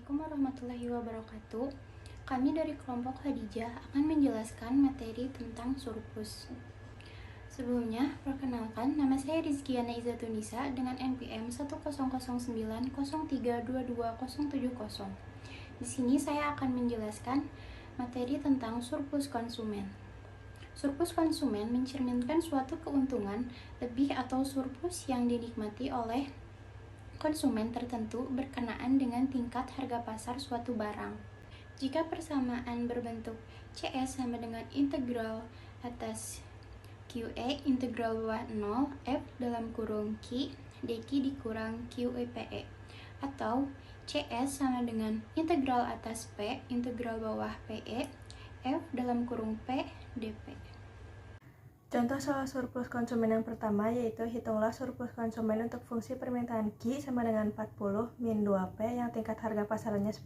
Assalamualaikum warahmatullahi wabarakatuh. Kami dari kelompok Khadijah akan menjelaskan materi tentang surplus. Sebelumnya, perkenalkan, nama saya Rizkyana Izatunisa dengan NPM 10090322070. Di sini saya akan menjelaskan materi tentang surplus konsumen. Surplus konsumen mencerminkan suatu keuntungan lebih atau surplus yang dinikmati oleh konsumen tertentu berkenaan dengan tingkat harga pasar suatu barang. Jika persamaan berbentuk CS sama dengan integral atas QE integral bawah 0 F dalam kurung Q dQ dikurang QEPE, atau CS sama dengan integral atas P integral bawah PE F dalam kurung P dP. Contoh soal surplus konsumen yang pertama yaitu hitunglah surplus konsumen untuk fungsi permintaan Q sama dengan 40 min 2P yang tingkat harga pasarannya 10.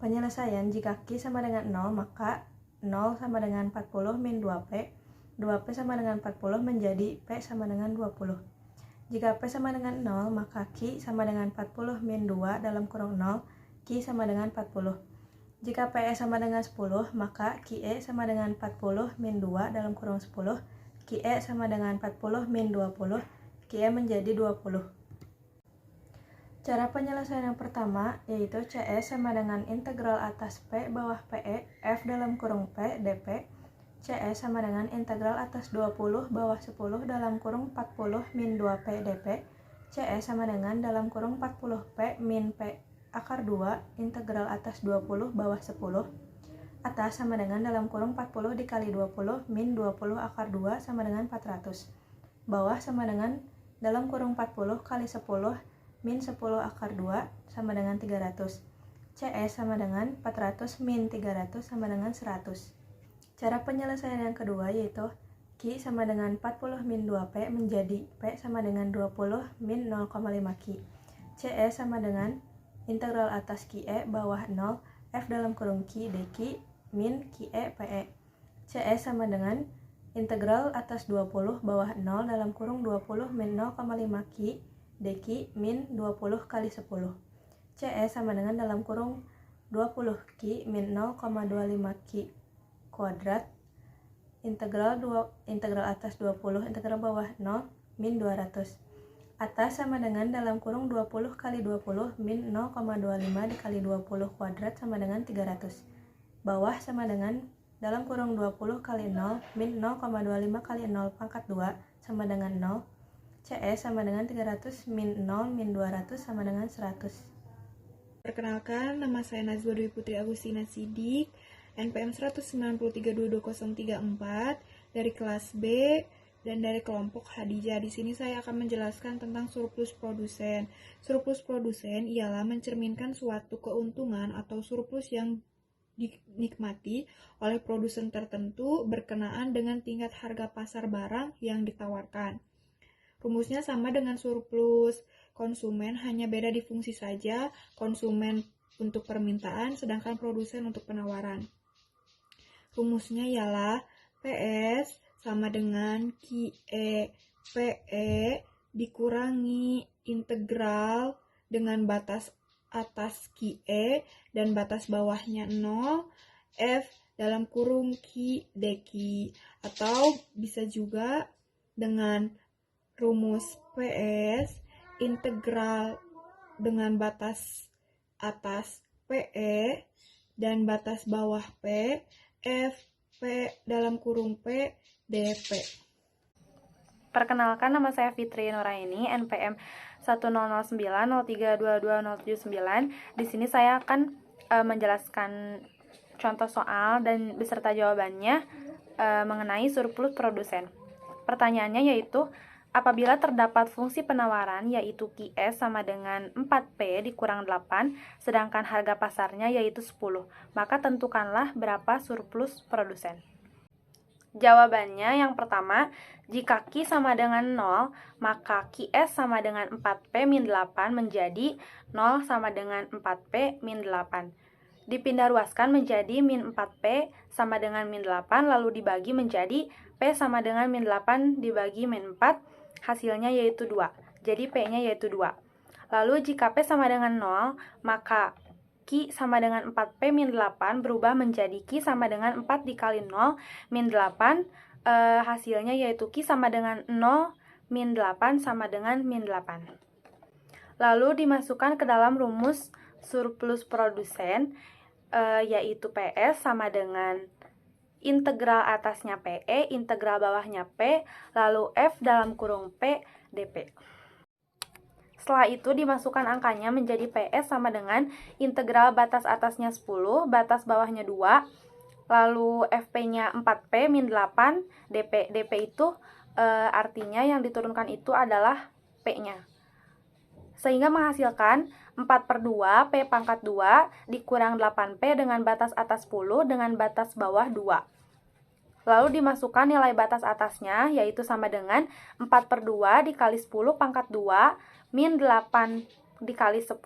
Penyelesaian, jika Q sama dengan 0 maka 0 sama dengan 40 min 2P, 2P sama dengan 40 menjadi P sama dengan 20. Jika P sama dengan 0 maka Q sama dengan 40 min 2 dalam kurung 0, Q sama dengan 40. Jika PE sama dengan 10, maka QE sama dengan 40 min 2 dalam kurung 10, QE sama dengan 40 min 20, QE menjadi 20. Cara penyelesaian yang pertama yaitu CS sama dengan integral atas P bawah PE F dalam kurung P dP, CS sama dengan integral atas 20 bawah 10 dalam kurung 40 min 2P dP, CS sama dengan dalam kurung 40P min P akar 2 integral atas 20 bawah 10 atas sama dengan dalam kurung 40 dikali 20 min 20 akar 2 sama dengan 400, bawah sama dengan dalam kurung 40 kali 10 min 10 akar 2 sama dengan 300, CS sama dengan 400 min 300 sama dengan 100. Cara penyelesaian yang kedua yaitu Q sama dengan 40 min 2P menjadi P sama dengan 20 min 0,5 Q, CS sama dengan integral atas QE bawah 0 F dalam kurung Q dQ min QE PE, CS sama dengan integral atas 20 bawah 0 dalam kurung 20 min 0,5 Q dQ min 20 kali 10, CS sama dengan dalam kurung 20 Q min 0,25 Q kuadrat integral atas 20 integral bawah 0 min 200, atas sama dengan dalam kurung 20 kali 20 min 0,25 dikali 20 kuadrat sama dengan 300, bawah sama dengan dalam kurung 20 kali 0 min 0,25 kali 0 pangkat 2 sama dengan 0, CS sama dengan 300 min 0 min 200 sama dengan 100. Perkenalkan, nama saya Nazwa Dwi Putri Agustina Sidik, NPM 1932234 dari kelas B dan dari kelompok Khadijah. Di sini saya akan menjelaskan tentang surplus produsen. Surplus produsen ialah mencerminkan suatu keuntungan atau surplus yang dinikmati oleh produsen tertentu berkenaan dengan tingkat harga pasar barang yang ditawarkan. Rumusnya sama dengan surplus konsumen, hanya beda di fungsi saja. Konsumen untuk permintaan, sedangkan produsen untuk penawaran. Rumusnya ialah PS sama dengan QE PE dikurangi integral dengan batas atas QE dan batas bawahnya 0 F dalam kurung Q dQ, atau bisa juga dengan rumus PS integral dengan batas atas PE dan batas bawah P F P dalam kurung P dP. Perkenalkan, nama saya Fitri Nuraini, NPM 10090322079. Di sini saya akan menjelaskan contoh soal dan beserta jawabannya mengenai surplus produsen. Pertanyaannya yaitu, apabila terdapat fungsi penawaran yaitu QS sama dengan 4P dikurang 8, sedangkan harga pasarnya yaitu 10, maka tentukanlah berapa surplus produsen. Jawabannya yang pertama, jika Q sama dengan 0, maka QS sama dengan 4P min 8 menjadi 0 sama dengan 4P min 8. Dipindah ruaskan menjadi min 4P sama dengan min 8, lalu dibagi menjadi P sama dengan min 8 dibagi min 4, hasilnya yaitu 2. Jadi P-nya yaitu 2. Lalu jika P sama dengan 0, maka Q sama dengan 4P min 8 berubah menjadi Q sama dengan 4 dikali 0 min 8. Hasilnya yaitu Q sama dengan 0 min 8 sama dengan min 8. Lalu dimasukkan ke dalam rumus surplus produsen, yaitu PS sama dengan integral atasnya PE, integral bawahnya P, lalu F dalam kurung P dP. Setelah itu dimasukkan angkanya menjadi PS sama dengan integral batas atasnya 10, batas bawahnya 2, lalu FP-nya 4P min 8, dP. dP itu artinya yang diturunkan itu adalah P-nya. Sehingga menghasilkan 4/2 P pangkat 2 dikurang 8P dengan batas atas 10 dengan batas bawah 2. Lalu dimasukkan nilai batas atasnya, yaitu sama dengan 4/2 dikali 10 pangkat 2 min 8 dikali 10.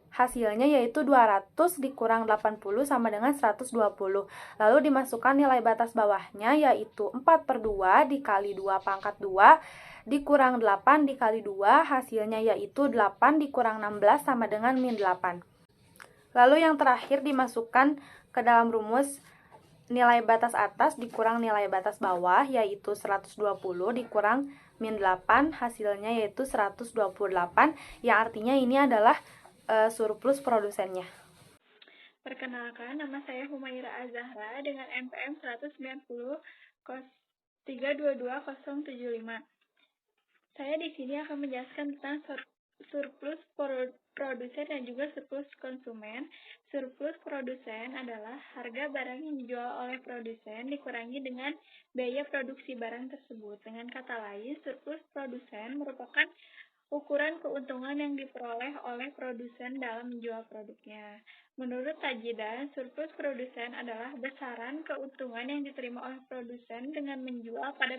Hasilnya yaitu 200 dikurang 80 sama dengan 120. Lalu dimasukkan nilai batas bawahnya, yaitu 4/2 dikali 2 pangkat 2 dikurang 8 dikali 2. Hasilnya yaitu 8 dikurang 16 sama dengan min 8. Lalu yang terakhir dimasukkan ke dalam rumus nilai batas atas dikurang nilai batas bawah, yaitu 120 dikurang min 8, hasilnya yaitu 128, yang artinya ini adalah surplus produsennya. Perkenalkan, nama saya Humaira Azahra dengan NPM 190-322-075. Saya di sini akan menjelaskan tentang surplus produsen dan juga surplus konsumen. Surplus produsen adalah harga barang yang dijual oleh produsen dikurangi dengan biaya produksi barang tersebut. Dengan kata lain, surplus produsen merupakan ukuran keuntungan yang diperoleh oleh produsen dalam menjual produknya. Menurut Tajidan, surplus produsen adalah besaran keuntungan yang diterima oleh produsen dengan menjual pada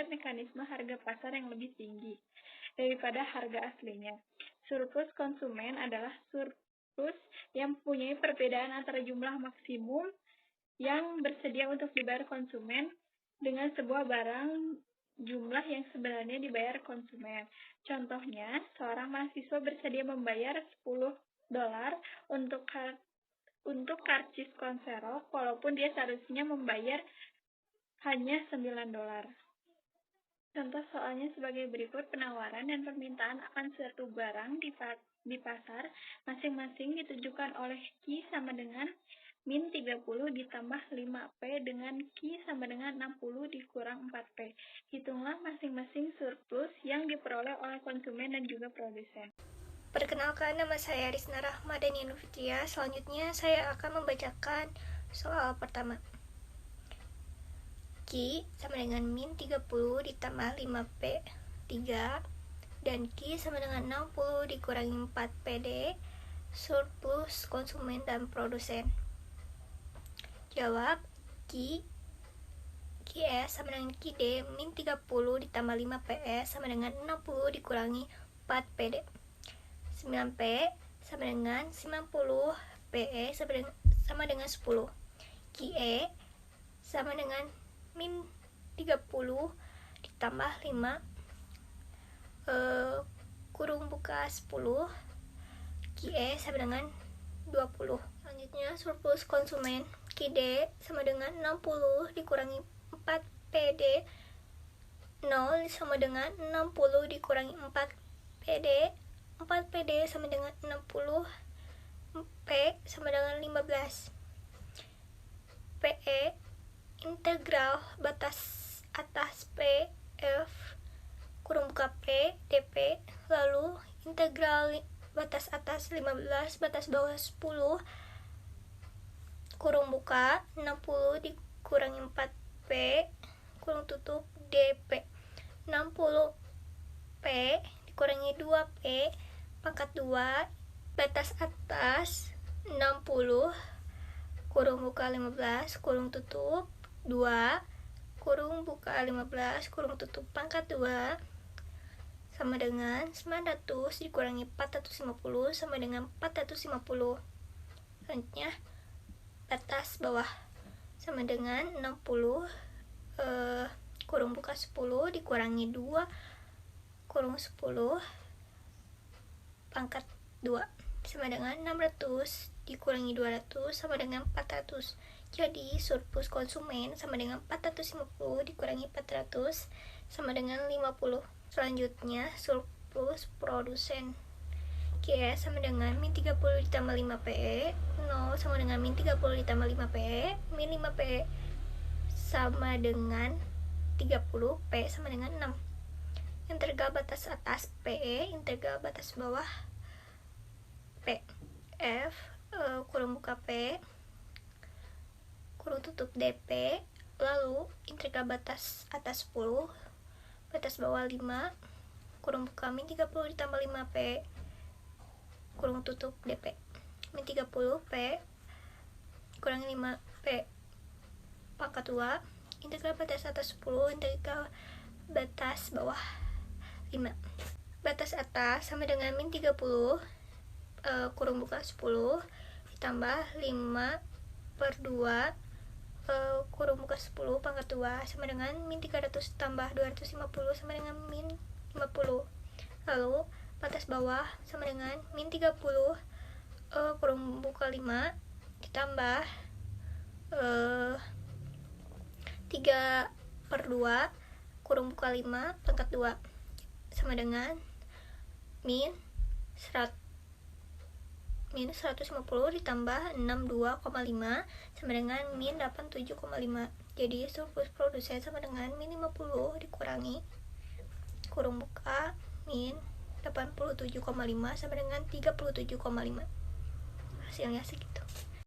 mekanisme harga pasar yang lebih tinggi daripada harga aslinya. Surplus konsumen adalah surplus yang mempunyai perbedaan antara jumlah maksimum yang bersedia untuk dibayar konsumen dengan sebuah barang jumlah yang sebenarnya dibayar konsumen. Contohnya, seorang mahasiswa bersedia membayar $10 untuk karcis konserok, walaupun dia seharusnya membayar hanya $9. Contoh soalnya sebagai berikut: penawaran dan permintaan akan suatu barang di pasar masing-masing ditujukan oleh Q sama dengan min 30 ditambah 5P dengan Q sama dengan 60 dikurang 4P. Hitunglah masing-masing surplus yang diperoleh oleh konsumen dan juga produsen. Perkenalkan, nama saya Rizna Rahmadani Nufitria. Selanjutnya saya akan membacakan soal pertama. Q sama dengan min 30 ditambah 5P 3 dan Q sama dengan 60 dikurangi 4PD, surplus konsumen dan produsen. Jawab, QS sama dengan QD min 30 ditambah 5PS sama dengan 60 dikurangi 4PD. 9P sama dengan 90, PE sama dengan 10. QE sama dengan min 30 ditambah 5 kurung buka 10, QE sama dengan 20. Selanjutnya surplus konsumen, QD sama dengan 60 dikurangi 4PD, 0 sama dengan 60 dikurangi 4PD, 4PD sama dengan 60, P sama dengan 15. PE integral batas atas P F kurung buka P dP, lalu integral batas atas 15 batas bawah 10 kurung buka 60 dikurangi 4P kurung tutup dP. 60 P dikurangi 2P pangkat 2 batas atas 60 kurung buka 15 kurung tutup 2 kurung buka 15 kurung tutup pangkat 2 sama dengan 900 dikurangi 450 sama dengan 450. Selanjutnya batas bawah sama dengan 60 kurung buka 10 dikurangi 2 kurung 10 pangkat 2 sama dengan 600 dikurangi 200 sama dengan 400. Jadi surplus konsumen sama dengan 450 dikurangi 400 sama dengan 50. Selanjutnya surplus produsen. Q sama dengan min 30 ditambah 5 PE, 0 sama dengan min 30 ditambah 5 PE, min 5 PE sama dengan 30, P sama dengan 6. Integral batas atas PE, integral batas bawah P. F kurung buka P kurung tutup DP, lalu integral batas atas 10 batas bawah 5 kurung buka min 30 ditambah 5 P kurung tutup DP, min 30 P kurangi 5 P pangkat 2, integral batas atas 10 integral batas bawah 5. Batas atas sama dengan min 30 kurung buka 10 ditambah 5 per 2 kurung buka 10 pangkat 2 sama dengan min 300 tambah 250 sama dengan min 50. Lalu batas bawah sama dengan min 30 kurung buka 5 ditambah 3 per 2 kurung buka 5 pangkat 2 sama dengan min 150 ditambah 62,5 sama dengan min 87,5. Jadi surplus produsen sama dengan min 50 dikurangi kurung buka min 87,5 sama dengan 37,5. Hasilnya segitu.